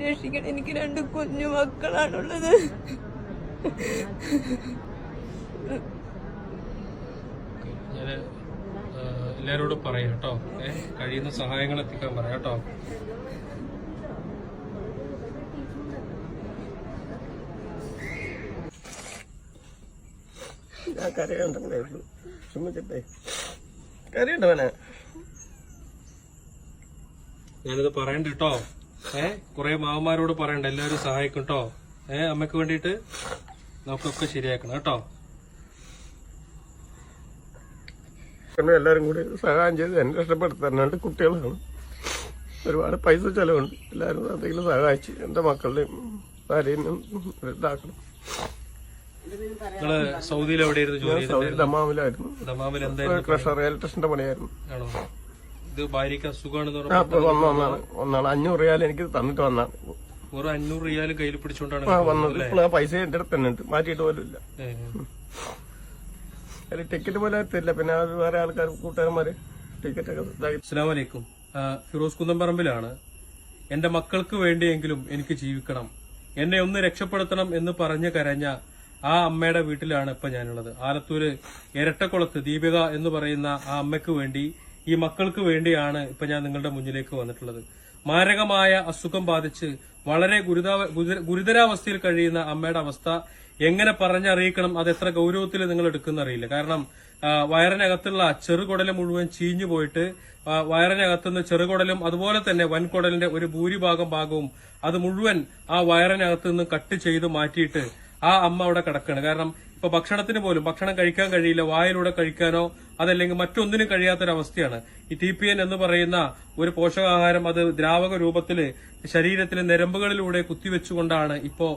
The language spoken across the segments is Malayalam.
രക്ഷിക്കണം. എനിക്ക് 2 കുഞ്ഞു മക്കളാണുള്ളത്. ഞാൻ എല്ലാവരോടും പറയാം കേട്ടോ, കഴിയുന്ന സഹായങ്ങൾ എത്തിക്കാൻ പറയാം കേട്ടോ. ഞാൻ കരയുണ്ടെങ്കിലായിരുന്നു ചുമ്മിച്ചിട്ടേ കരയുണ്ടവനെ. ഞാനിത് പറയണ്ട കേട്ടോ, കുറെ മാവന്മാരോട് പറയണ്ട, എല്ലാവരും സഹായിക്കും കേട്ടോ. അമ്മയ്ക്ക് വേണ്ടിയിട്ട് നമുക്കൊക്കെ ശരിയാക്കണം കേട്ടോ. എല്ലാരും കൂടി സഹായം ചെയ്ത് എന്നെ രക്ഷപ്പെടുത്താൻ 2 കുട്ടികളാണ്. ഒരുപാട് പൈസ ചെലവുണ്ട്. എല്ലാവരും എന്തെങ്കിലും സഹായിച്ച് എന്റെ മക്കളുടെയും ഭാര്യയും ഇതാക്കണം. നിങ്ങള് സൗദിയിൽ എവിടെയായിരുന്നു ജോലി? സൗദി ദമാമിലായിരുന്നു. ദമാമിൽ എന്തായിരുന്നു? ക്രഷർ ഇലക്ട്രീഷ്യന്റെ പണിയായിരുന്നു. ആണോ? ഇത് ഭാര്യക്ക് അസുഖമാണെന്ന് ഒന്നാണ് 500 റിയാൽ എനിക്ക് തന്നിട്ട് വന്നാണ്. ഒരു 500 റിയാൽ കയ്യിൽ പിടിച്ചോണ്ടാണ് വന്നത്. ഇപ്പോൾ ആ പൈസ എന്റെ അടുത്ത് തന്നെ ഉണ്ട്, മാറ്റിയിട്ട് പോലും ഇല്ല. ടിക്കറ്റ് പോലെ തരില്ല. പിന്നെ വേറെ ആൾക്കാർ കൂട്ടുകാരന്മാര് ടിക്കറ്റൊക്കെ. അസ്സലാമു അലൈക്കും. ഫിറോസ് കുന്നംപറമ്പിലാണ്. എന്റെ മക്കൾക്ക് വേണ്ടിയെങ്കിലും എനിക്ക് ജീവിക്കണം, എന്നെ ഒന്ന് രക്ഷപ്പെടുത്തണം എന്ന് പറഞ്ഞ് കരഞ്ഞ ആ അമ്മയുടെ വീട്ടിലാണ് ഇപ്പൊ ഞാനുള്ളത്. ആലത്തൂര് ഇരട്ടക്കുളത്ത് ദീപിക എന്ന് പറയുന്ന ആ അമ്മയ്ക്ക് വേണ്ടി, ഈ മക്കൾക്ക് വേണ്ടിയാണ് ഇപ്പൊ ഞാൻ നിങ്ങളുടെ മുന്നിലേക്ക് വന്നിട്ടുള്ളത്. മാരകമായ അസുഖം ബാധിച്ച് വളരെ ഗുരുതരാവസ്ഥയിൽ കഴിയുന്ന അമ്മയുടെ അവസ്ഥ എങ്ങനെ പറഞ്ഞറിയിക്കണം, അത് എത്ര ഗൌരവത്തിൽ നിങ്ങൾ എടുക്കുന്ന അറിയില്ല. കാരണം വയറിനകത്തുള്ള ചെറുകുടല് മുഴുവൻ ചീഞ്ഞു പോയിട്ട് വയറിനകത്തുനിന്ന് ചെറുകുടലും അതുപോലെ തന്നെ വൻകുടലിന്റെ ഒരു ഭാഗവും അത് മുഴുവൻ ആ വയറിനകത്ത് നിന്ന് കട്ട് ചെയ്ത് മാറ്റിയിട്ട് ആ അമ്മ അവിടെ കിടക്കുകയാണ്. കാരണം ഇപ്പൊ ഭക്ഷണത്തിന് പോലും ഭക്ഷണം കഴിക്കാൻ കഴിയില്ല, വായിലൂടെ കഴിക്കാനോ അതല്ലെങ്കിൽ മറ്റൊന്നിനും കഴിയാത്തൊരവസ്ഥയാണ്. ഈ TPN എന്ന് പറയുന്ന ഒരു പോഷകാഹാരം അത് ദ്രാവക രൂപത്തില് ശരീരത്തിലെ ഞരമ്പുകളിലൂടെ കുത്തിവെച്ചുകൊണ്ടാണ് ഇപ്പോ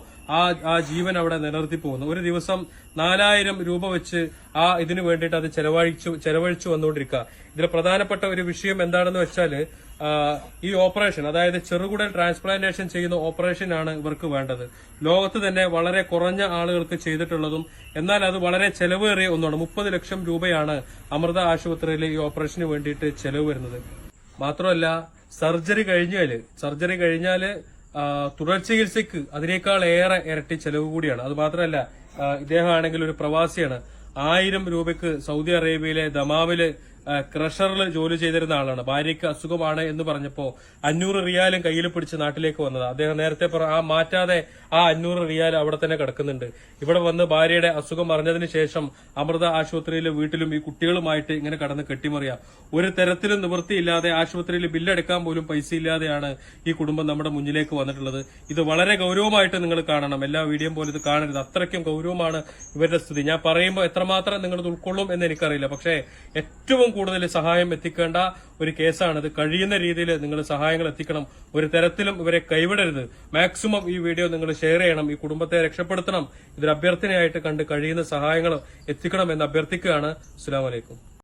ആ ജീവൻ അവിടെ നിലനിർത്തി പോകുന്നത്. ഒരു ദിവസം 4000 രൂപ വെച്ച് ഇതിനു വേണ്ടിയിട്ട് അത് ചെലവഴിച്ചു വന്നുകൊണ്ടിരിക്കുക. ഇതിൽ പ്രധാനപ്പെട്ട ഒരു വിഷയം എന്താണെന്ന് വെച്ചാല് ഈ ഓപ്പറേഷൻ, അതായത് ചെറുകുടൽ ട്രാൻസ്പ്ലാന്റേഷൻ ചെയ്യുന്ന ഓപ്പറേഷനാണ് ഇവർക്ക് വേണ്ടത്. ലോകത്ത് തന്നെ വളരെ കുറഞ്ഞ ആളുകൾക്ക് ചെയ്തിട്ടുള്ളതും എന്നാൽ അത് വളരെ ചെലവേറിയ ഒന്നാണ്. 30 ലക്ഷം രൂപയാണ് അമൃത ആശുപത്രിയിൽ ഈ ഓപ്പറേഷന് വേണ്ടിയിട്ട് ചെലവ് വരുന്നത്. മാത്രമല്ല സർജറി കഴിഞ്ഞാല് തുടർ ചികിത്സയ്ക്ക് അതിനേക്കാൾ ഏറെ ഇരട്ടി ചെലവ് കൂടിയാണ്. അത് മാത്രമല്ല ഇദ്ദേഹമാണെങ്കിൽ ഒരു പ്രവാസിയാണ്. 1000 രൂപയ്ക്ക് സൗദി അറേബ്യയിലെ ദമാമില് ക്രഷറിൽ ജോലി ചെയ്തിരുന്ന ആളാണ്. ഭാര്യയ്ക്ക് അസുഖമാണ് എന്ന് പറഞ്ഞപ്പോ 500 റിയാലും കയ്യിൽ പിടിച്ച് നാട്ടിലേക്ക് വന്നത്. അദ്ദേഹം നേരത്തെ മാറ്റാതെ ആ 500 റിയാൽ അവിടെ തന്നെ കിടക്കുന്നുണ്ട്. ഇവിടെ വന്ന് ഭാര്യയുടെ അസുഖം അറിഞ്ഞതിന് ശേഷം അമൃത ആശുപത്രിയിലെ വീട്ടിലും ഈ കുട്ടികളുമായിട്ട് ഇങ്ങനെ കടന്ന് കെട്ടിമറിയാം. ഒരു തരത്തിലും നിവൃത്തിയില്ലാതെ ആശുപത്രിയിൽ ബില്ലടക്കാൻ പോലും പൈസ ഇല്ലാതെയാണ് ഈ കുടുംബം നമ്മുടെ മുന്നിലേക്ക് വന്നിട്ടുള്ളത്. ഇത് വളരെ ഗൌരവമായിട്ട് നിങ്ങൾ കാണണം. എല്ലാ വീഡിയോയും പോലെ ഇത് കാണരുത്. അത്രയ്ക്കും ഗൌരവമാണ് ഇവരുടെ സ്ഥിതി. ഞാൻ പറയുമ്പോൾ എത്രമാത്രം നിങ്ങൾ ഉൾക്കൊള്ളും എന്ന് എനിക്കറിയില്ല. പക്ഷേ ഏറ്റവും കൂടുതൽ സഹായം എത്തിക്കേണ്ട ഒരു കേസാണിത്. കഴിയുന്ന രീതിയിൽ നിങ്ങൾ സഹായങ്ങൾ എത്തിക്കണം. ഒരു തരത്തിലും ഇവരെ കൈവിടരുത്. മാക്സിമം ഈ വീഡിയോ നിങ്ങൾ ഷെയർ ചെയ്യണം. ഈ കുടുംബത്തെ രക്ഷപ്പെടുത്തണം. ഇതൊരു അഭ്യർത്ഥനയായിട്ട് കണ്ട് കഴിയുന്ന സഹായങ്ങൾ എത്തിക്കണം എന്ന് അഭ്യർത്ഥിക്കുകയാണ്. അസ്സലാമു അലൈക്കും.